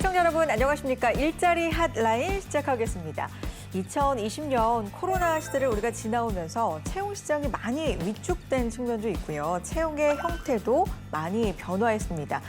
시청자 여러분 안녕하십니까. 일자리 핫라인 시작하겠습니다. 2020년 코로나 시대를 우리가 지나오면서 채용 시장이 많이 위축된 측면도 있고요. 채용의 형태도 많이 변화했습니다.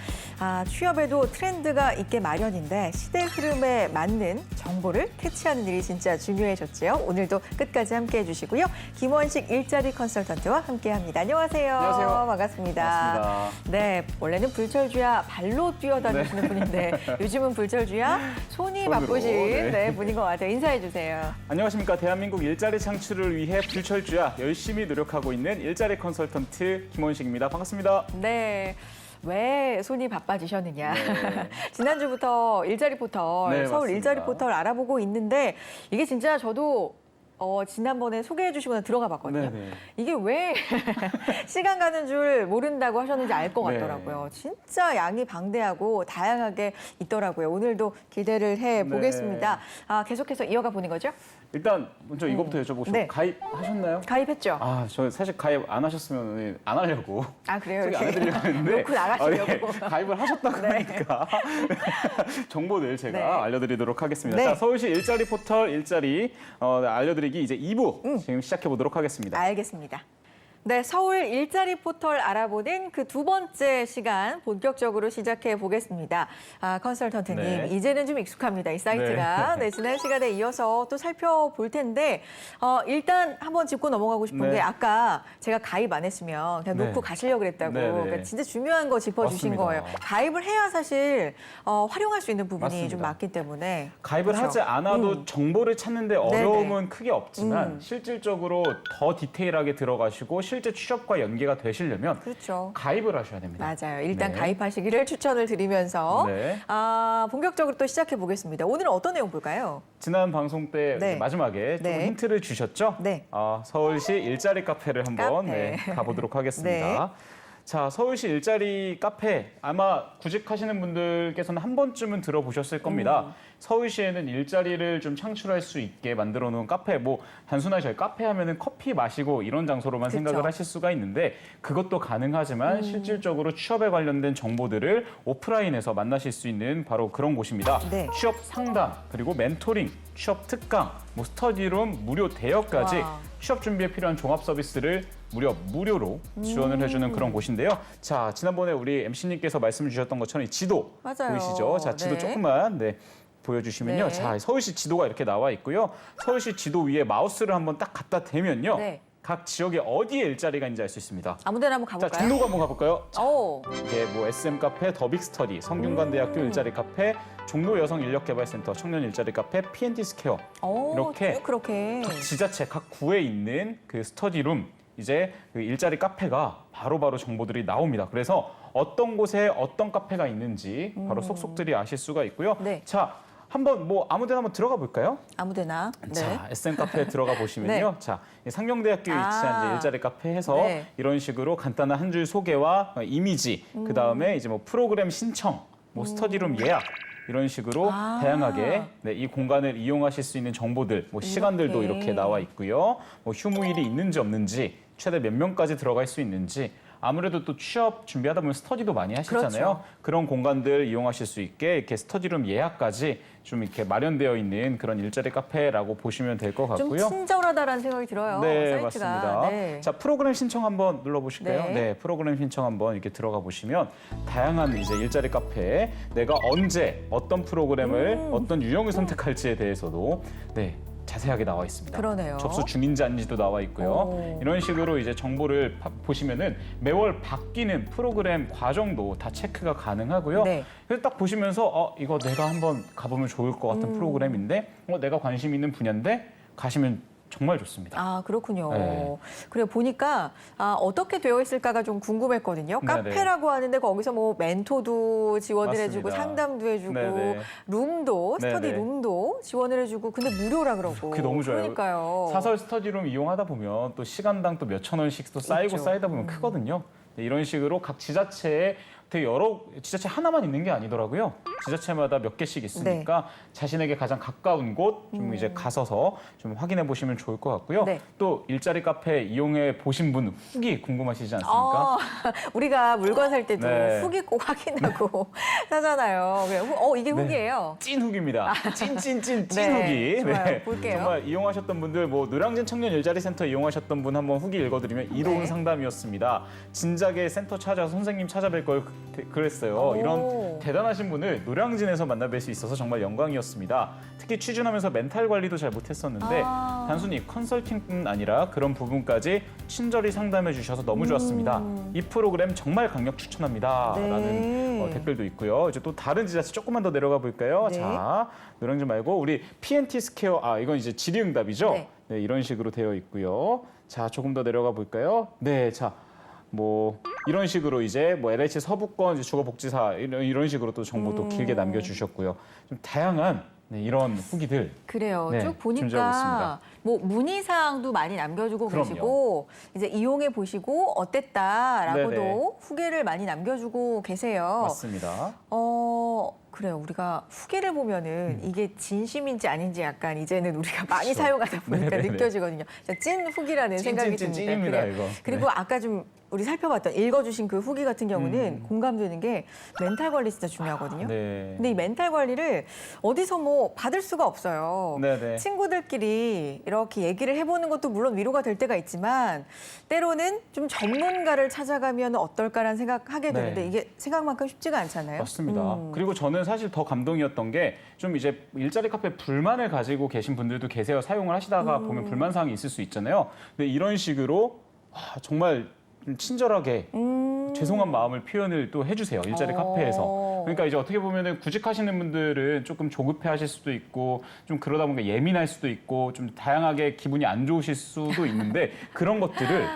취업에도 트렌드가 있게 마련인데 시대 흐름에 맞는 정보를 캐치하는 일이 진짜 중요해졌죠. 오늘도 끝까지 함께해 주시고요. 김원식 일자리 컨설턴트와 함께합니다. 안녕하세요. 안녕하세요. 반갑습니다. 반갑습니다. 네, 원래는 불철주야 발로 뛰어다니시는 분인데 요즘은 불철주야 손이 손으로, 바쁘신 네. 분인 것 같아요. 인사해 주세요. 안녕하십니까. 대한민국 일자리 창출을 위해 불철주야 열심히 노력하고 있는 일자리 컨설턴트 김원식입니다. 반갑습니다. 네. 왜 손이 바빠지셨느냐. 네. 지난주부터 일자리 포털, 네, 서울 맞습니다. 일자리 포털 알아보고 있는데 이게 진짜 저도 지난번에 소개해 주시고 들어가 봤거든요. 네네. 이게 왜 시간 가는 줄 모른다고 하셨는지 알 것 네. 같더라고요. 진짜 양이 방대하고 다양하게 있더라고요. 오늘도 기대를 해보겠습니다. 네. 계속해서 이어가 보는 거죠? 일단 먼저 이거부터 여쭤보고 네. 가입하셨나요? 가입했죠? 저 사실 가입 안 하셨으면 안 하려고 그래요? 소개 안 이렇게 해드리려고 했는데 놓고 나가시려고. 가입을 하셨다고 네. 하니까 정보들 제가 네. 알려드리도록 하겠습니다. 네. 자, 서울시 일자리 포털 일자리 알려드리기 이제 2부 지금 시작해 보도록 하겠습니다. 알겠습니다. 네, 서울 일자리 포털 알아보는 그 두 번째 시간 본격적으로 시작해 보겠습니다. 컨설턴트님, 네. 이제는 좀 익숙합니다. 이 사이트가. 네, 지난 시간에 이어서 또 살펴볼 텐데 일단 한번 짚고 넘어가고 싶은 네. 게 아까 제가 가입 안 했으면 그냥 놓고 네. 가시려고 그랬다고. 네, 네. 그러니까 진짜 중요한 거 짚어주신 맞습니다. 거예요. 가입을 해야 사실 활용할 수 있는 부분이 맞습니다. 좀 많기 때문에. 가입을 그렇죠. 하지 않아도 정보를 찾는데 어려움은 크게 없지만 실질적으로 더 디테일하게 들어가시고 실제 취업과 연계가 되시려면 그렇죠. 가입을 하셔야 됩니다. 맞아요. 일단 네. 가입하시기를 추천을 드리면서 네. 본격적으로 또 시작해 보겠습니다. 오늘은 어떤 내용 볼까요? 지난 방송 때 네. 마지막에 좀 네. 힌트를 주셨죠? 네. 서울시 일자리 카페를 한번 카페. 가보도록 하겠습니다. 네. 자, 서울시 일자리 카페 아마 구직하시는 분들께서는 한 번쯤은 들어보셨을 겁니다. 서울시에는 일자리를 좀 창출할 수 있게 만들어 놓은 카페, 단순하게 저희 카페 하면은 커피 마시고 이런 장소로만 그쵸. 생각을 하실 수가 있는데 그것도 가능하지만 실질적으로 취업에 관련된 정보들을 오프라인에서 만나실 수 있는 바로 그런 곳입니다. 네. 취업 상담, 그리고 멘토링, 취업 특강, 스터디룸 무료 대여까지 와. 취업 준비에 필요한 종합 서비스를 무료로 지원을 해주는 그런 곳인데요. 자, 지난번에 우리 MC님께서 말씀 주셨던 것처럼 이 지도 맞아요. 보이시죠? 자, 지도 네. 조금만 보여주시면요. 네. 자, 서울시 지도가 이렇게 나와 있고요. 서울시 지도 위에 마우스를 한번 딱 갖다 대면요. 네. 각 지역에 어디에 일자리가 있는지 알 수 있습니다. 아무데나 한번 자, 가볼까요? 종로구 한번 가볼까요? 오, 이게 SM 카페, 더빅 스터디, 성균관대학교 일자리 카페, 종로 여성 인력개발센터, 청년 일자리 카페, P&D 스퀘어 이렇게 쭉 그렇게. 각 지자체, 각 구에 있는 그 스터디룸, 이제 그 일자리 카페가 바로바로 정보들이 나옵니다. 그래서 어떤 곳에 어떤 카페가 있는지 바로 속속들이 아실 수가 있고요. 네. 자, 한번 아무데나 한번 들어가 볼까요? 아무데나. 네. 자, SM 카페에 들어가 보시면요. 네. 자, 이 상경대학교에 위치한 이제 일자리 카페 해서 네. 이런 식으로 간단한 한 줄 소개와 이미지, 그다음에 이제 프로그램 신청, 스터디룸 예약 이런 식으로 다양하게 이 공간을 이용하실 수 있는 정보들, 시간들도 이렇게 나와 있고요. 휴무일이 있는지 없는지, 최대 몇 명까지 들어갈 수 있는지, 아무래도 또 취업 준비하다 보면 스터디도 많이 하시잖아요. 그렇죠. 그런 공간들 이용하실 수 있게 이렇게 스터디룸 예약까지 좀 이렇게 마련되어 있는 그런 일자리 카페라고 보시면 될 것 좀 같고요. 친절하다라는 생각이 들어요. 네, 사이트가. 맞습니다. 네. 자, 프로그램 신청 한번 눌러보실까요? 네. 네, 프로그램 신청 한번 이렇게 들어가 보시면 다양한 이제 일자리 카페에 내가 언제 어떤 프로그램을 어떤 유형을 선택할지에 대해서도 자세하게 나와 있습니다. 그러네요. 접수 중인지 아닌지도 나와 있고요. 오. 이런 식으로 이제 정보를 보시면은 매월 바뀌는 프로그램 과정도 다 체크가 가능하고요. 네. 그래서 딱 보시면서 이거 내가 한번 가보면 좋을 것 같은 프로그램인데 내가 관심 있는 분야인데 가시면 정말 좋습니다. 그렇군요. 네. 그래 보니까 어떻게 되어 있을까가 좀 궁금했거든요. 네네. 카페라고 하는데 거기서 멘토도 지원을 해주고 맞습니다. 상담도 해주고 네네. 룸도 스터디 네네. 룸도 지원을 해주고 근데 무료라 그러고. 그게 너무 좋아요. 그러니까요. 사설 스터디룸 이용하다 보면 또 시간당 또 몇천 원씩 또 쌓이고 있죠. 쌓이다 보면 크거든요. 이런 식으로 각 지자체에 되게 여러 지자체 하나만 있는 게 아니더라고요. 지자체마다 몇 개씩 있으니까 자신에게 가장 가까운 곳 좀 이제 가서서 좀 확인해 보시면 좋을 것 같고요. 네. 또 일자리 카페 이용해 보신 분 후기 궁금하시지 않습니까? 우리가 물건 살 때도 네. 후기 꼭 확인하고 사잖아요. 이게 후기예요. 찐 후기입니다. 찐 네, 후기. 좋아요. 볼게요. 정말 이용하셨던 분들, 뭐 노량진 청년 일자리 센터 이용하셨던 분 한번 후기 읽어드리면 이로운 네. 상담이었습니다. 진작에 센터 찾아서 선생님 찾아뵐 걸 그랬어요. 오. 이런 대단하신 분을 노량진에서 만나뵐 수 있어서 정말 영광이었습니다. 특히 취준하면서 멘탈 관리도 잘 못했었는데 단순히 컨설팅뿐 아니라 그런 부분까지 친절히 상담해 주셔서 너무 좋았습니다. 이 프로그램 정말 강력 추천합니다. 네. 라는 댓글도 있고요. 이제 또 다른 지자체 조금만 더 내려가 볼까요? 네. 자, 노량진 말고 우리 PNT 스퀘어, 이건 이제 질의응답이죠? 네. 네, 이런 식으로 되어 있고요. 자, 조금 더 내려가 볼까요? 네, 자, 뭐 이런 식으로 이제 뭐 LH 서부권 이제 주거복지사 이런 식으로 또 정보도 길게 남겨주셨고요. 좀 다양한 이런 후기들. 그래요. 네, 쭉 존재하고 보니까 있습니다. 뭐 문의사항도 많이 남겨주고 그럼요. 계시고 이제 이용해 보시고 어땠다라고도 네네. 후기를 많이 남겨주고 계세요. 맞습니다. 그래요. 우리가 후기를 보면은 이게 진심인지 아닌지 약간 이제는 우리가 많이 사용하다 보니까 네네네. 느껴지거든요. 진짜 찐 후기라는 생각이 듭니다. 찐입니다, 그래요. 이거. 그리고 아까 좀 우리 살펴봤던 읽어주신 그 후기 같은 경우는 공감되는 게 멘탈 관리 진짜 중요하거든요. 네. 근데 이 멘탈 관리를 어디서 뭐 받을 수가 없어요. 네네. 친구들끼리 이렇게 얘기를 해보는 것도 물론 위로가 될 때가 있지만 때로는 좀 전문가를 찾아가면 어떨까라는 생각하게 되는데 네. 이게 생각만큼 쉽지가 않잖아요. 맞습니다. 그리고 저는 사실 더 감동이었던 게 좀 이제 일자리 카페 불만을 가지고 계신 분들도 계세요. 사용을 하시다가 보면 불만 사항이 있을 수 있잖아요. 근데 이런 식으로 정말 좀 친절하게 죄송한 마음을 표현을 또 해주세요. 일자리 카페에서. 그러니까 이제 어떻게 보면은 구직하시는 분들은 조금 조급해하실 수도 있고 좀 그러다 보니까 예민할 수도 있고 좀 다양하게 기분이 안 좋으실 수도 있는데 그런 것들을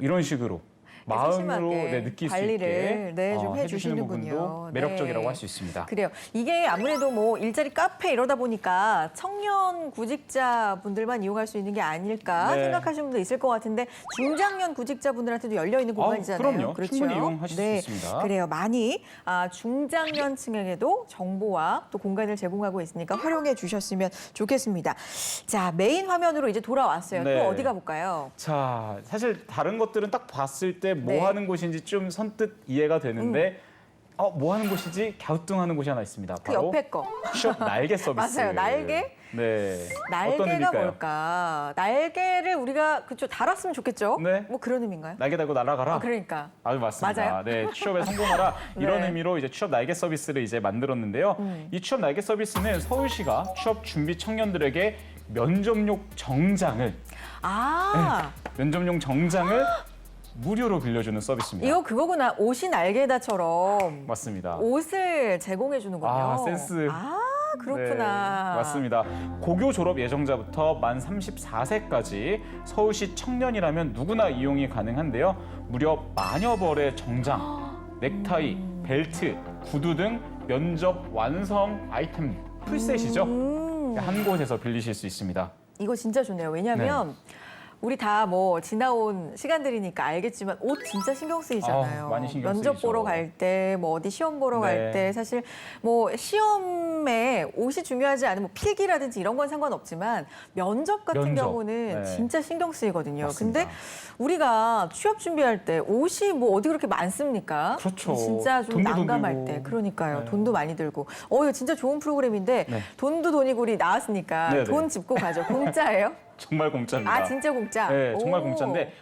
이런 식으로 마음으로 세심하게 느낄 수 관리를 있게 좀 해주시는 해주시는군요. 부분도 매력적이라고 네. 할 수 있습니다. 그래요. 이게 아무래도 뭐 일자리 카페 이러다 보니까 청년 구직자분들만 이용할 수 있는 게 아닐까 네. 생각하시는 분도 있을 것 같은데 중장년 구직자분들한테도 열려 있는 공간이잖아요. 그럼요. 충분히 이용하실 수 있습니다. 그래요. 많이 중장년층에게도 정보와 또 공간을 제공하고 있으니까 활용해 주셨으면 좋겠습니다. 자, 메인 화면으로 이제 돌아왔어요. 네. 또 어디 가볼까요? 자, 사실 다른 것들은 딱 봤을 때 뭐 네. 하는 곳인지 좀 선뜻 이해가 되는데 뭐 하는 곳이지 갸우뚱하는 곳이 하나 있습니다. 그 바로 옆에 거. 취업 날개 서비스. 맞아요. 날개? 네. 어떤 날개가 의미일까요? 뭘까? 날개를 우리가 달았으면 좋겠죠? 네. 뭐 그런 의미인가요? 날개 달고 날아가라. 그러니까. 아주 맞습니다. 맞아요? 네, 취업에 성공하라 이런 네. 의미로 이제 취업 날개 서비스를 이제 만들었는데요. 이 취업 날개 서비스는 서울시가 취업 준비 청년들에게 면접용 정장을 면접용 정장을 무료로 빌려주는 서비스입니다. 이거 그거구나. 옷이 날개다처럼 맞습니다. 옷을 제공해 주는군요. 센스. 그렇구나. 네, 맞습니다. 고교 졸업 예정자부터 만 34세까지 서울시 청년이라면 누구나 이용이 가능한데요. 무려 만여 벌의 정장, 넥타이, 벨트, 구두 등 면접 완성 아이템 풀셋이죠. 한 곳에서 빌리실 수 있습니다. 이거 진짜 좋네요. 왜냐하면 우리 다 뭐 지나온 시간들이니까 알겠지만 옷 진짜 신경 쓰이잖아요. 많이 신경 면접 쓰이죠. 보러 갈 때, 뭐 어디 시험 보러 네. 갈 때 사실 뭐 시험에 옷이 중요하지 않은 뭐 필기라든지 이런 건 상관없지만 면접 같은 면접. 경우는 네. 진짜 신경 쓰이거든요. 맞습니다. 근데 우리가 취업 준비할 때 옷이 뭐 어디 그렇게 많습니까? 그렇죠. 진짜 좀 돈도 난감할 들고. 때. 그러니까요. 네. 돈도 많이 들고. 이거 진짜 좋은 프로그램인데 네. 돈도 돈이고 우리 나왔으니까 네네. 돈 짚고 가죠. 공짜예요? 정말 공짜입니다. 진짜 공짜? 네, 정말 오. 공짜인데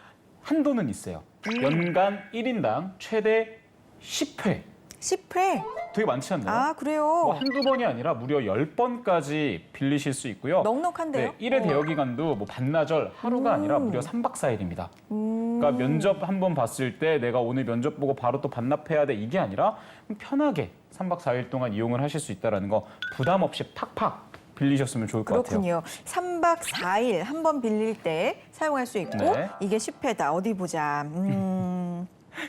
한도는 있어요. 연간 1인당 최대 10회. 10회? 되게 많지 않나요? 그래요? 뭐 한두 번이 아니라 무려 10번까지 빌리실 수 있고요. 넉넉한데요? 네, 1회 대여 기간도 뭐 반나절 하루가 아니라 무려 3박 4일입니다. 그러니까 면접 한 번 봤을 때 내가 오늘 면접 보고 바로 또 반납해야 돼 이게 아니라 편하게 3박 4일 동안 이용을 하실 수 있다는 거 부담 없이 팍팍 빌리셨으면 좋을 것 같아요. 그렇군요. 3박 4일 한 번 빌릴 때 사용할 수 있고 네. 이게 10회다. 어디 보자.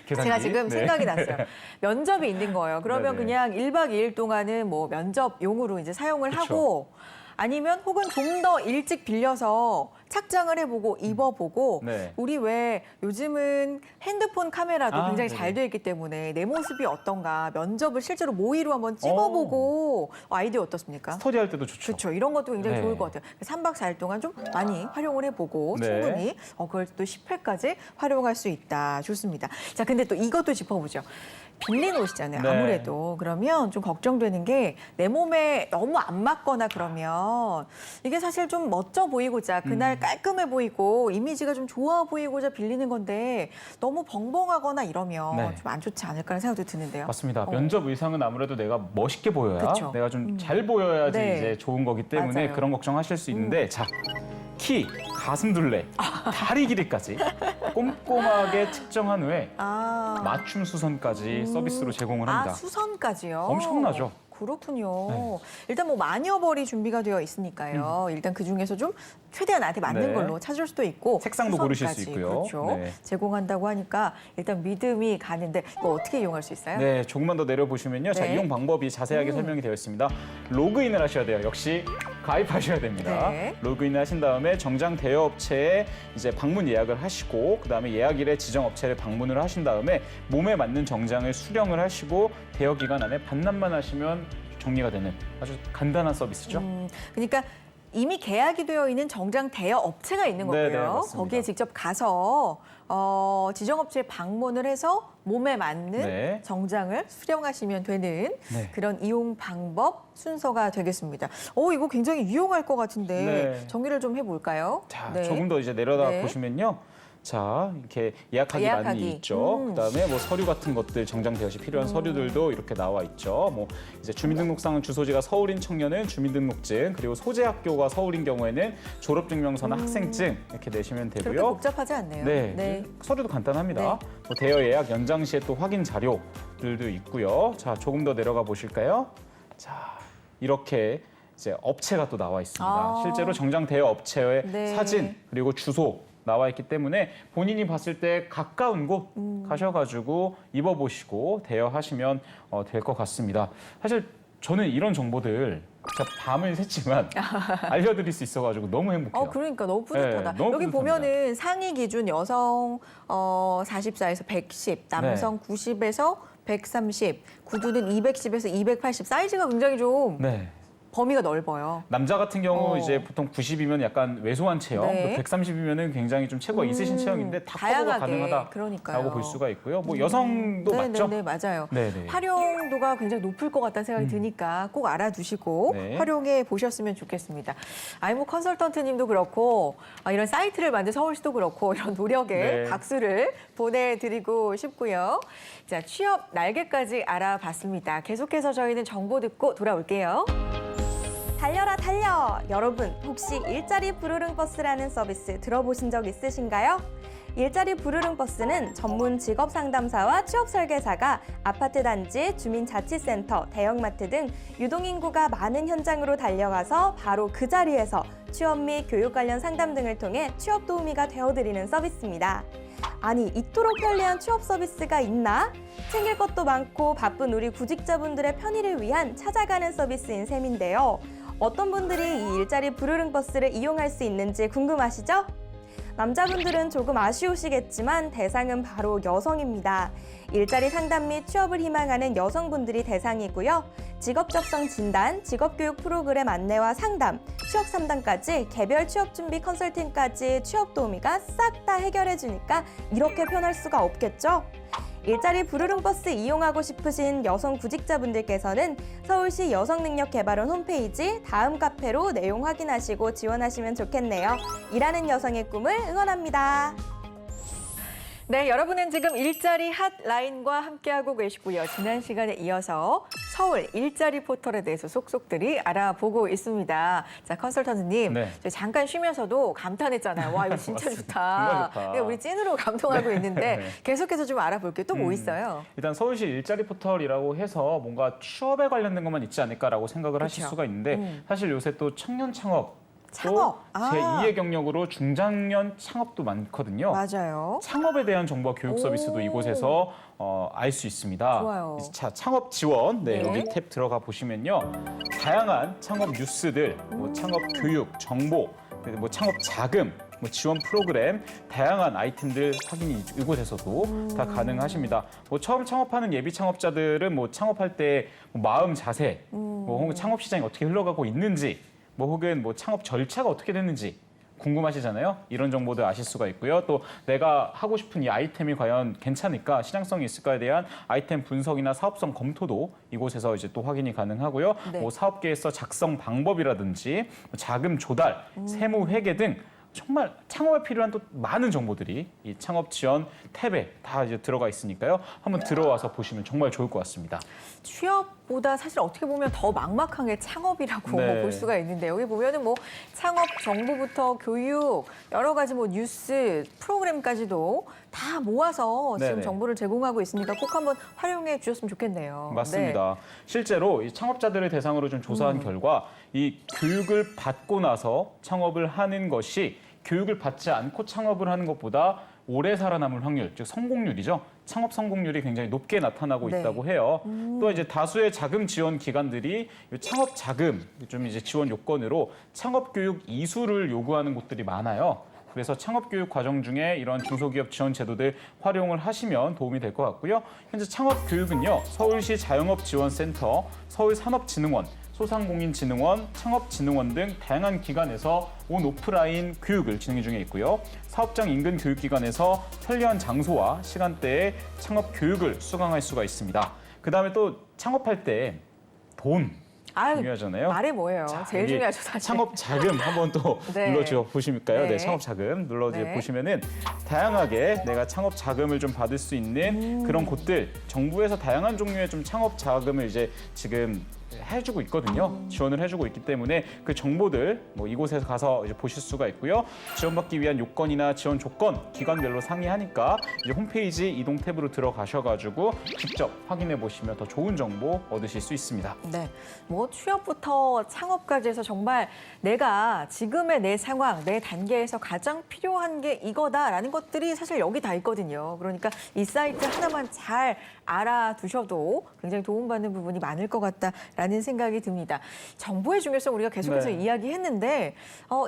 계산기. 제가 지금 네. 생각이 났어요. 면접이 있는 거예요. 그러면 네네. 그냥 1박 2일 동안은 뭐 면접용으로 이제 사용을 그쵸. 하고 아니면 혹은 좀 더 일찍 빌려서 착장을 해보고 입어보고 네. 우리 왜 요즘은 핸드폰 카메라도 굉장히 네네. 잘 되어 있기 때문에 내 모습이 어떤가 면접을 실제로 모의로 한번 찍어보고 아이디어 어떻습니까? 스터디할 때도 좋죠. 그렇죠. 이런 것도 굉장히 네. 좋을 것 같아요. 3박 4일 동안 좀 많이 활용을 해보고 네. 충분히 그걸 또 10회까지 활용할 수 있다. 좋습니다. 자, 근데 또 이것도 짚어보죠. 빌린 옷이잖아요. 네. 아무래도. 그러면 좀 걱정되는 게 내 몸에 너무 안 맞거나 그러면 이게 사실 좀 멋져 보이고자 그날 깔끔해 보이고 이미지가 좀 좋아 보이고자 빌리는 건데 너무 벙벙하거나 이러면 네. 좀 안 좋지 않을까라는 생각도 드는데요. 맞습니다. 면접 의상은 아무래도 내가 멋있게 보여야 그쵸. 내가 좀 잘 보여야지 네. 이제 좋은 거기 때문에 맞아요. 그런 걱정하실 수 있는데 자, 키, 가슴 둘레, 다리 길이까지 꼼꼼하게 측정한 후에 아. 맞춤 수선까지 서비스로 제공을 합니다. 수선까지요? 엄청나죠? 그렇군요. 네. 일단 뭐 마니어벌이 준비가 되어 있으니까요. 일단 그 중에서 좀 최대한 나한테 맞는 네. 걸로 찾을 수도 있고 색상도 고르실 수 수선까지, 있고요. 그렇죠. 네. 제공한다고 하니까 일단 믿음이 가는데 이거 어떻게 이용할 수 있어요? 네, 조금만 더 내려보시면요. 자, 네. 이용 방법이 자세하게 설명이 되어 있습니다. 로그인을 하셔야 돼요. 역시 가입하셔야 됩니다. 네. 로그인을 하신 다음에 정장 대여업체에 이제 방문 예약을 하시고 그다음에 예약일에 지정 업체를 방문을 하신 다음에 몸에 맞는 정장을 수령을 하시고 대여 기간 안에 반납만 하시면 정리가 되는 아주 간단한 서비스죠. 그러니까 이미 계약이 되어 있는 정장 대여 업체가 있는 네, 거고요. 네, 맞습니다. 거기에 직접 가서 지정 업체에 방문을 해서 몸에 맞는 네. 정장을 수령하시면 되는 네. 그런 이용 방법 순서가 되겠습니다. 이거 굉장히 유용할 것 같은데 네. 정리를 좀 해볼까요? 자, 네. 조금 더 이제 내려다 네. 보시면요. 자, 이렇게 예약하기 예약하기. 란이 있죠. 그다음에 뭐 서류 같은 것들 정장 대여 시 필요한 서류들도 이렇게 나와 있죠. 뭐 이제 주민등록상 주소지가 서울인 청년은 주민등록증, 그리고 소재 학교가 서울인 경우에는 졸업증명서나 학생증 이렇게 내시면 그렇게 되고요. 복잡하지 않네요. 네, 서류도 간단합니다. 네. 뭐 대여 예약 연장 시에 또 확인 자료들도 있고요. 자, 조금 더 내려가 보실까요? 자, 이렇게 이제 업체가 또 나와 있습니다. 아. 실제로 정장 대여 업체의 네. 사진 그리고 주소 나와 있기 때문에 본인이 봤을 때 가까운 곳 가셔가지고 입어보시고 대여하시면 될 것 같습니다. 사실 저는 이런 정보들 제가 밤을 샜지만 알려드릴 수 있어가지고 너무 행복해요. 그러니까 너무 뿌듯하다. 네, 너무 여기 뿌듯합니다. 보면은 상의 기준 여성 44에서 110, 남성 90에서 130, 구두는 210에서 280 사이즈가 굉장히 좀 네. 범위가 넓어요. 남자 같은 경우 이제 보통 90이면 약간 왜소한 체형, 네. 130이면은 굉장히 좀 체구가 있으신 체형인데 다 커버가 다양하게, 가능하다라고 그러니까요. 볼 수가 있고요. 뭐 여성도 맞죠? 네, 맞아요. 네네. 활용도가 굉장히 높을 것 같다는 생각이 드니까 꼭 알아두시고 네. 활용해 보셨으면 좋겠습니다. 아이모 컨설턴트님도 그렇고 이런 사이트를 만든 서울시도 그렇고 이런 노력에 네. 박수를 보내드리고 싶고요. 자, 취업 날개까지 알아봤습니다. 계속해서 저희는 정보 듣고 돌아올게요. 달려라 달려! 여러분 혹시 일자리 부르릉 버스라는 서비스 들어보신 적 있으신가요? 일자리 부르릉 버스는 전문 직업 상담사와 취업 설계사가 아파트 단지, 주민자치센터, 대형마트 등 유동인구가 많은 현장으로 달려가서 바로 그 자리에서 취업 및 교육 관련 상담 등을 통해 취업 도우미가 되어드리는 서비스입니다. 아니, 이토록 편리한 취업 서비스가 있나? 챙길 것도 많고 바쁜 우리 구직자분들의 편의를 위한 찾아가는 서비스인 셈인데요. 어떤 분들이 이 일자리 부르릉 버스를 이용할 수 있는지 궁금하시죠? 남자분들은 조금 아쉬우시겠지만 대상은 바로 여성입니다. 일자리 상담 및 취업을 희망하는 여성분들이 대상이고요. 직업 적성 진단, 직업교육 프로그램 안내와 상담, 취업 상담까지 개별 취업 준비 컨설팅까지 취업 도우미가 싹 다 해결해 주니까 이렇게 편할 수가 없겠죠? 일자리 부르릉 버스 이용하고 싶으신 여성 구직자분들께서는 서울시 여성능력개발원 홈페이지 다음 카페로 내용 확인하시고 지원하시면 좋겠네요. 일하는 여성의 꿈을 응원합니다. 네, 여러분은 지금 일자리 핫라인과 함께하고 계시고요. 지난 시간에 이어서 서울 일자리 포털에 대해서 속속들이 알아보고 있습니다. 자, 컨설턴트님, 네. 저희 잠깐 쉬면서도 감탄했잖아요. 와, 이거 진짜 맞습니다. 좋다. 정말 좋다. 네, 우리 찐으로 감동하고 있는데 네. 계속해서 좀 알아볼게요. 또 뭐 있어요? 일단 서울시 일자리 포털이라고 해서 뭔가 취업에 관련된 것만 있지 않을까라고 생각을 하실 그렇죠. 수가 있는데 사실 요새 또 청년 창업 창업. 제2의 경력으로 중장년 창업도 많거든요. 맞아요. 창업에 대한 정보와 교육 서비스도 오. 이곳에서 알 수 있습니다. 좋아요. 자, 창업 지원. 네, 네. 여기 탭 들어가 보시면요. 다양한 창업 뉴스들, 뭐 창업 교육, 정보, 뭐 창업 자금, 뭐 지원 프로그램, 다양한 아이템들 확인이 이곳에서도 다 가능하십니다. 뭐 처음 창업하는 예비 창업자들은 뭐 창업할 때 뭐 마음 자세, 뭐 혹은 창업 시장이 어떻게 흘러가고 있는지, 뭐 혹은 뭐 창업 절차가 어떻게 됐는지 궁금하시잖아요. 이런 정보들 아실 수가 있고요. 또 내가 하고 싶은 이 아이템이 과연 괜찮을까, 시장성이 있을까에 대한 아이템 분석이나 사업성 검토도 이곳에서 이제 또 확인이 가능하고요. 네. 뭐 사업 계획서 작성 방법이라든지 자금 조달, 세무 회계 등 정말 창업에 필요한 또 많은 정보들이 이 창업 지원 탭에 다 이제 들어가 있으니까요. 한번 들어와서 보시면 정말 좋을 것 같습니다. 취업보다 사실 어떻게 보면 더 막막한 게 창업이라고 네. 볼 수가 있는데 여기 보면은 뭐 창업 정보부터 교육, 여러 가지 뭐 뉴스, 프로그램까지도 다 모아서 지금 네네. 정보를 제공하고 있으니까 꼭 한번 활용해 주셨으면 좋겠네요. 맞습니다. 실제로 이 창업자들을 대상으로 좀 조사한 결과 이 교육을 받고 나서 창업을 하는 것이 교육을 받지 않고 창업을 하는 것보다 오래 살아남을 확률, 즉 성공률이죠. 창업 성공률이 굉장히 높게 나타나고 네. 있다고 해요. 또 이제 다수의 자금 지원 기관들이 이 창업 자금 좀 이제 지원 요건으로 창업 교육 이수를 요구하는 곳들이 많아요. 그래서 창업 교육 과정 중에 이런 중소기업 지원 제도들 활용을 하시면 도움이 될 것 같고요. 현재 창업 교육은요, 서울시 자영업지원센터, 서울산업진흥원, 소상공인진흥원, 창업진흥원 등 다양한 기관에서 온 오프라인 교육을 진행 중에 있고요. 사업장 인근 교육기관에서 편리한 장소와 시간대에 창업 교육을 수강할 수가 있습니다. 그다음에 또 창업할 때 돈 아유, 중요하잖아요. 말해 뭐예요. 자, 제일 여기 중요하죠, 사실. 창업 자금 한번 또 네. 눌러줘 보실까요? 네. 네, 창업 자금 눌러 네. 보시면은 다양하게 내가 창업 자금을 좀 받을 수 있는 그런 곳들, 정부에서 다양한 종류의 좀 창업 자금을 이제 지금 해주고 있거든요. 지원을 해주고 있기 때문에 그 정보들 뭐 이곳에서 가서 이제 보실 수가 있고요. 지원받기 위한 요건이나 지원 조건 기관별로 상의하니까 이제 홈페이지 이동 탭으로 들어가셔가지고 직접 확인해 보시면 더 좋은 정보 얻으실 수 있습니다. 네, 뭐 취업부터 창업까지 해서 정말 내가 지금의 내 상황, 내 단계에서 가장 필요한 게 이거다라는 것들이 사실 여기 다 있거든요. 그러니까 이 사이트 하나만 잘 알아두셔도 굉장히 도움받는 부분이 많을 것 같다라는 생각이 듭니다. 정보의 중요성 우리가 계속해서 네. 이야기했는데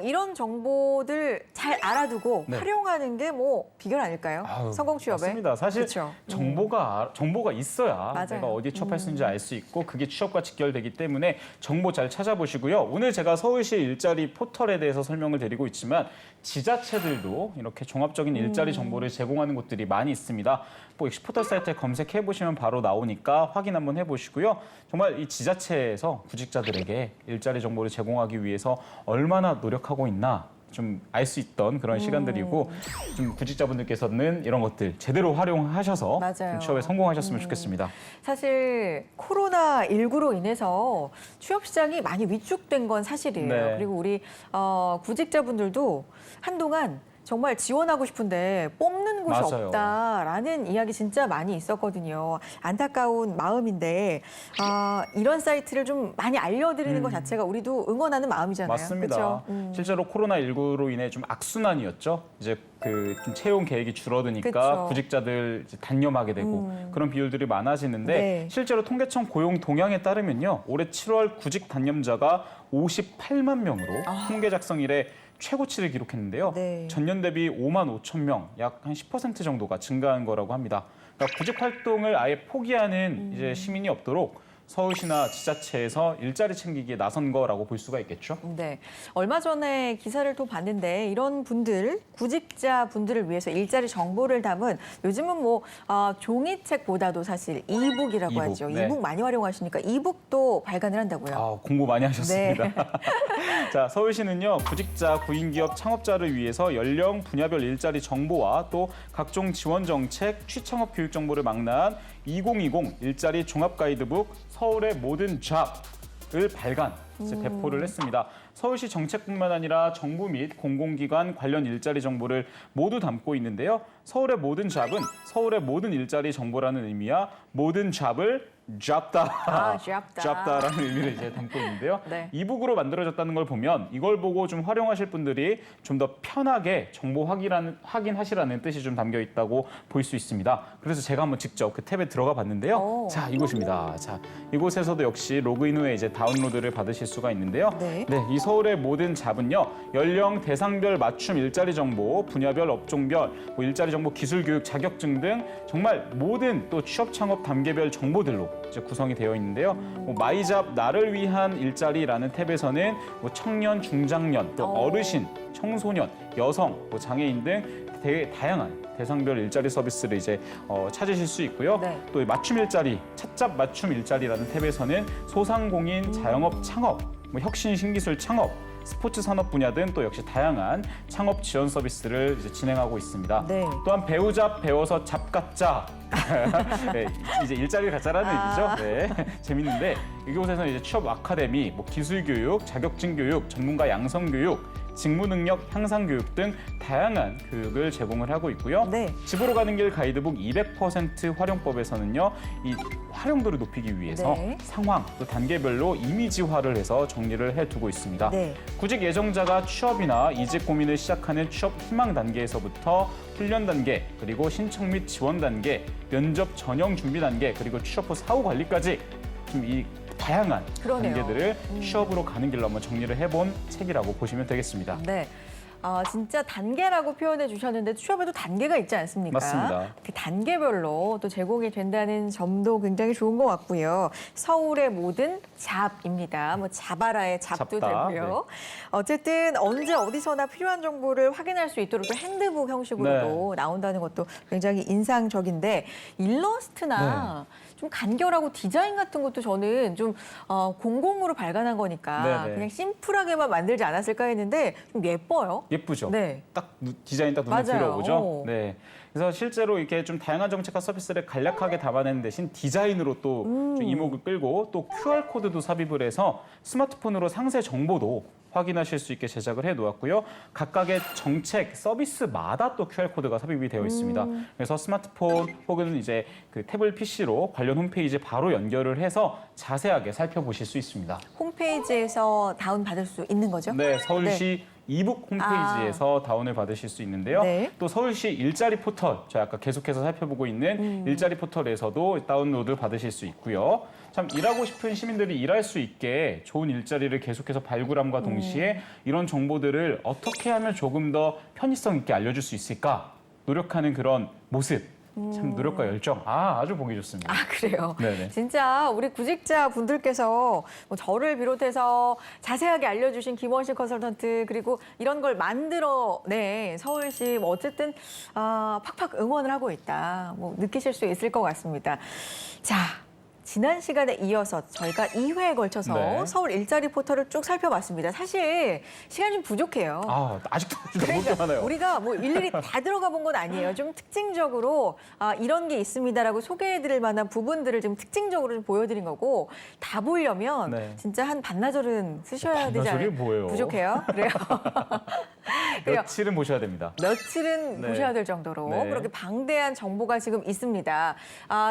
이런 정보들 잘 알아두고 네. 활용하는 게 뭐 비결 아닐까요? 아유, 성공 취업에. 맞습니다. 사실 그쵸? 정보가 있어야 맞아요. 내가 어디에 취업할 수 있는지 알 수 있고 그게 취업과 직결되기 때문에 정보 잘 찾아보시고요. 오늘 제가 서울시 일자리 포털에 대해서 설명을 드리고 있지만 지자체들도 이렇게 종합적인 일자리 정보를 제공하는 곳들이 많이 있습니다. 뭐 역시 포털 사이트에 검색해 보시면 바로 나오니까 확인 한번 해보시고요. 정말 이 지자체에서 구직자들에게 일자리 정보를 제공하기 위해서 얼마나 노력하고 있나 좀 알 수 있던 그런 시간들이고 좀 구직자분들께서는 이런 것들 제대로 활용하셔서 맞아요. 좀 취업에 성공하셨으면 좋겠습니다. 사실 코로나19로 인해서 취업 시장이 많이 위축된 건 사실이에요. 네. 그리고 우리 구직자분들도 한동안 정말 지원하고 싶은데 뽑는 곳이 맞아요. 없다라는 이야기 진짜 많이 있었거든요. 안타까운 마음인데 이런 사이트를 좀 많이 알려드리는 것 자체가 우리도 응원하는 마음이잖아요. 맞습니다. 그쵸? 실제로 코로나19로 인해 좀 악순환이었죠. 이제 좀 채용 계획이 줄어드니까 그쵸. 구직자들 이제 단념하게 되고 그런 비율들이 많아지는데 네. 실제로 통계청 고용 동향에 따르면요. 올해 7월 구직 단념자가 58만 명으로 통계 작성 이래 최고치를 기록했는데요. 네. 전년 대비 5만 5천 명, 약 한 10% 정도가 증가한 거라고 합니다. 그러니까 구직 활동을 아예 포기하는 이제 시민이 없도록 서울시나 지자체에서 일자리 챙기기에 나선 거라고 볼 수가 있겠죠. 네. 얼마 전에 기사를 또 봤는데 이런 분들, 구직자 분들을 위해서 일자리 정보를 담은 요즘은 뭐 종이책보다도 사실 이북이라고 이북, 하죠. 네. 이북 많이 활용하시니까 이북도 발간을 한다고요. 공부 많이 하셨습니다. 네. 자, 서울시는요, 구직자, 구인기업 창업자를 위해서 연령, 분야별 일자리 정보와 또 각종 지원 정책, 취창업 교육 정보를 망라한 2020 일자리 종합 가이드북 서울의 모든 잡을 발간, 배포를 했습니다. 서울시 정책뿐만 아니라 정부 및 공공기관 관련 일자리 정보를 모두 담고 있는데요. 서울의 모든 잡은 서울의 모든 일자리 정보라는 의미야 모든 잡을 잡다. 잡다라는 의미를 이제 담고 있는데요. 네. 이북으로 만들어졌다는 걸 보면 이걸 보고 좀 활용하실 분들이 좀 더 편하게 정보 확인하시라는 뜻이 좀 담겨 있다고 볼 수 있습니다. 그래서 제가 한번 직접 그 탭에 들어가 봤는데요. 오. 자, 이곳입니다. 자, 이곳에서도 역시 로그인 후에 이제 다운로드를 받으실 수가 있는데요. 네. 이 서울의 모든 잡은요. 연령, 대상별 맞춤 일자리 정보, 분야별, 업종별, 뭐 일자리 정보, 기술 교육, 자격증 등 정말 모든 또 취업 창업 단계별 정보들로 이제 구성이 되어 있는데요. 뭐 마이잡 나를 위한 일자리라는 탭에서는 뭐 청년, 중장년, 또 어르신, 청소년, 여성, 뭐 장애인 등 되게 다양한 대상별 일자리 서비스를 이제 찾으실 수 있고요. 네. 또 맞춤 일자리, 찻잡 맞춤 일자리라는 탭에서는 소상공인, 자영업 창업, 뭐 혁신 신기술 창업, 스포츠 산업 분야 등 또 역시 다양한 창업 지원 서비스를 이제 진행하고 있습니다. 네. 또한 배우잡 배워서 잡가짜. 네, 이제 일자리 가짜라는 얘기죠. 네, 재밌는데 이곳에서는 이제 취업 아카데미, 뭐 기술 교육, 자격증 교육, 전문가 양성 교육, 직무 능력 향상 교육 등 다양한 교육을 제공을 하고 있고요. 네. 집으로 가는 길 가이드북 200% 활용법에서는요, 이 활용도를 높이기 위해서 네. 상황 또 단계별로 이미지화를 해서 정리를 해두고 있습니다. 네. 구직 예정자가 취업이나 이직 고민을 시작하는 취업 희망 단계에서부터 훈련 단계, 그리고 신청 및 지원 단계, 면접 전형 준비 단계, 그리고 취업 후 사후 관리까지 좀 이 다양한 그러네요. 단계들을 취업으로 가는 길로 한번 정리를 해본 책이라고 보시면 되겠습니다. 네. 진짜 단계라고 표현해 주셨는데 취업에도 단계가 있지 않습니까? 맞습니다. 그 단계별로 또 제공이 된다는 점도 굉장히 좋은 것 같고요. 서울의 모든 잡입니다. 뭐 잡아라의 잡도 잡다, 되고요. 어쨌든 언제 어디서나 필요한 정보를 확인할 수 있도록 또 핸드북 형식으로도 나온다는 것도 굉장히 인상적인데 일러스트나 좀 간결하고 디자인 같은 것도 저는 좀 공공으로 발간한 거니까 네네. 그냥 심플하게만 만들지 않았을까 했는데 좀 예뻐요. 예쁘죠? 네. 딱 디자인 딱 눈에 맞아요. 들어오죠? 오. 네. 그래서 실제로 이렇게 좀 다양한 정책과 서비스를 간략하게 담아내는 대신 디자인으로 또 좀 이목을 끌고 또 QR코드도 삽입을 해서 스마트폰으로 상세 정보도 확인하실 수 있게 제작을 해놓았고요. 각각의 정책, 서비스마다 또 QR코드가 삽입이 되어 있습니다. 그래서 스마트폰 혹은 이제 그 태블릿 PC로 관련 홈페이지에 바로 연결을 해서 자세하게 살펴보실 수 있습니다. 홈페이지에서 다운받을 수 있는 거죠? 네, 서울시 이북 홈페이지에서 다운을 받으실 수 있는데요. 네. 또 서울시 일자리 포털, 저희 아까 계속해서 살펴보고 있는 일자리 포털에서도 다운로드 받으실 수 있고요. 참 일하고 싶은 시민들이 일할 수 있게 좋은 일자리를 계속해서 발굴함과 동시에 이런 정보들을 어떻게 하면 조금 더 편의성 있게 알려줄 수 있을까 노력하는 그런 모습. 참 노력과 열정, 아주 보기 좋습니다. 그래요. 네네. 진짜 우리 구직자 분들께서 뭐 저를 비롯해서 자세하게 알려주신 김원식 컨설턴트 그리고 이런 걸 만들어낸 서울시 뭐 어쨌든 팍팍 응원을 하고 있다. 뭐 느끼실 수 있을 것 같습니다. 자. 지난 시간에 이어서 저희가 2회에 걸쳐서 네. 서울 일자리 포털을 쭉 살펴봤습니다. 사실 시간이 좀 부족해요. 아직도 너무 많아요. 우리가 뭐 일일이 다 들어가 본 건 아니에요. 좀 특징적으로 이런 게 있습니다라고 소개해드릴 만한 부분들을 좀 특징적으로 좀 보여드린 거고 다 보려면 네. 진짜 한 반나절은 쓰셔야 되지 반나절이 않아요? 뭐예요? 부족해요? 그래요? 그래요. 며칠은 보셔야 됩니다. 며칠은 네. 보셔야 될 정도로 네. 그렇게 방대한 정보가 지금 있습니다.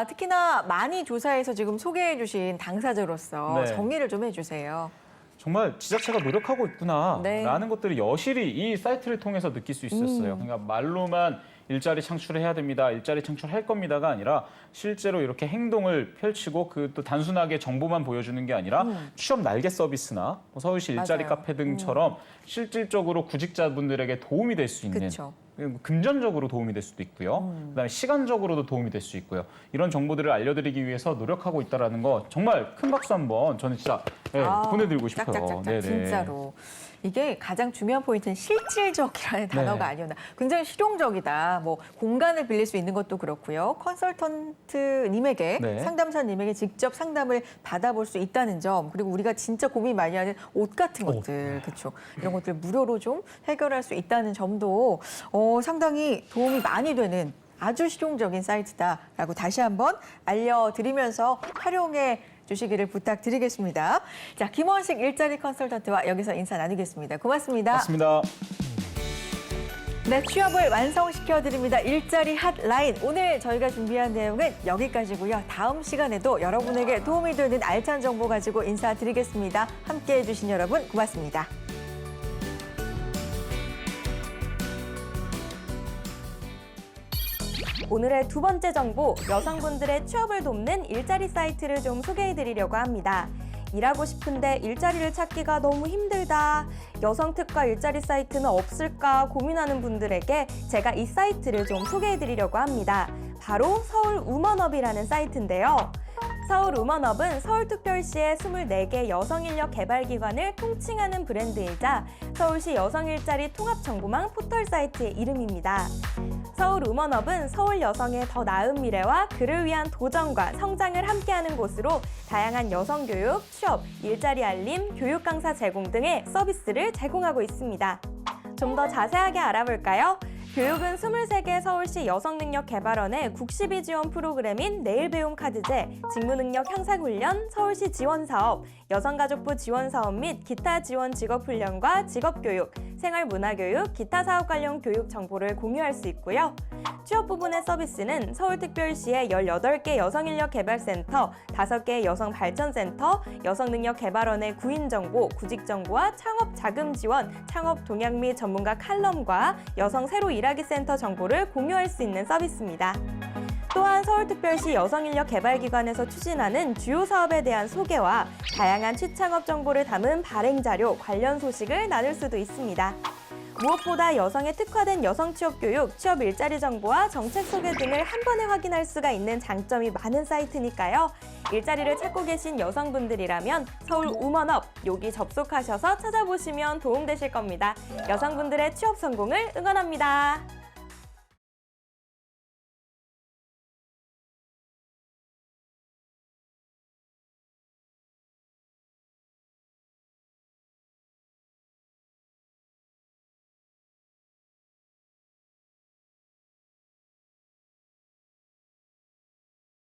특히나 많이 조사해서 지금 소개해 주신 당사자로서 네. 정리를 좀 해주세요. 정말 지자체가 노력하고 있구나라는 네. 것들을 여실히 이 사이트를 통해서 느낄 수 있었어요. 그러니까 말로만 일자리 창출을 해야 됩니다, 일자리 창출할 겁니다가 아니라 실제로 이렇게 행동을 펼치고 그 또 단순하게 정보만 보여주는 게 아니라 취업 날개 서비스나 뭐 서울시 일자리 맞아요. 카페 등처럼 실질적으로 구직자분들에게 도움이 될 수 있는 그렇죠. 금전적으로 도움이 될 수도 있고요. 그다음에 시간적으로도 도움이 될 수 있고요. 이런 정보들을 알려드리기 위해서 노력하고 있다는 거 정말 큰 박수 한번 저는 진짜 보내드리고 싶어요. 짝짝짝짝 네네. 진짜로. 이게 가장 중요한 포인트는 실질적이라는 단어가 네. 아니었나. 굉장히 실용적이다. 뭐 공간을 빌릴 수 있는 것도 그렇고요. 컨설턴트님에게 네. 상담사님에게 직접 상담을 받아볼 수 있다는 점. 그리고 우리가 진짜 고민 많이 하는 옷 같은 것들, 그렇죠. 이런 것들 무료로 좀 해결할 수 있다는 점도 상당히 도움이 많이 되는. 아주 실용적인 사이트다라고 다시 한번 알려드리면서 활용해 주시기를 부탁드리겠습니다. 자, 김원식 일자리 컨설턴트와 여기서 인사 나누겠습니다. 고맙습니다. 맞습니다. 네, 취업을 완성시켜드립니다. 일자리 핫라인. 오늘 저희가 준비한 내용은 여기까지고요. 다음 시간에도 여러분에게 도움이 되는 알찬 정보 가지고 인사드리겠습니다. 함께해 주신 여러분 고맙습니다. 오늘의 두 번째 정보, 여성분들의 취업을 돕는 일자리 사이트를 좀 소개해드리려고 합니다. 일하고 싶은데 일자리를 찾기가 너무 힘들다. 여성 특화 일자리 사이트는 없을까 고민하는 분들에게 제가 이 사이트를 좀 소개해드리려고 합니다. 바로 서울우먼업이라는 사이트인데요. 서울우먼업은 서울특별시의 24개 여성인력 개발기관을 통칭하는 브랜드이자 서울시 여성일자리 통합정보망 포털 사이트의 이름입니다. 서울우먼업은 서울 여성의 더 나은 미래와 그를 위한 도전과 성장을 함께하는 곳으로 다양한 여성 교육, 취업, 일자리 알림, 교육 강사 제공 등의 서비스를 제공하고 있습니다. 좀 더 자세하게 알아볼까요? 교육은 23개 서울시 여성능력개발원의 국시비 지원 프로그램인 내일배움 카드제, 직무능력 향상훈련, 서울시 지원사업, 여성가족부 지원사업 및 기타 지원 직업훈련과 직업교육, 생활문화교육, 기타 사업 관련 교육 정보를 공유할 수 있고요. 취업 부분의 서비스는 서울특별시의 18개 여성인력개발센터, 5개 여성발전센터, 여성능력개발원의 구인정보, 구직정보와 창업자금 지원, 창업 동향 및 전문가 칼럼과 여성 새로 일하기 센터 정보를 공유할 수 있는 서비스입니다. 또한 서울특별시 여성인력개발기관에서 추진하는 주요 사업에 대한 소개와 다양한 취창업 정보를 담은 발행자료, 관련 소식을 나눌 수도 있습니다. 무엇보다 여성에 특화된 여성 취업 교육, 취업 일자리 정보와 정책 소개 등을 한 번에 확인할 수가 있는 장점이 많은 사이트니까요. 일자리를 찾고 계신 여성분들이라면 서울우먼업 여기 접속하셔서 찾아보시면 도움되실 겁니다. 여성분들의 취업 성공을 응원합니다.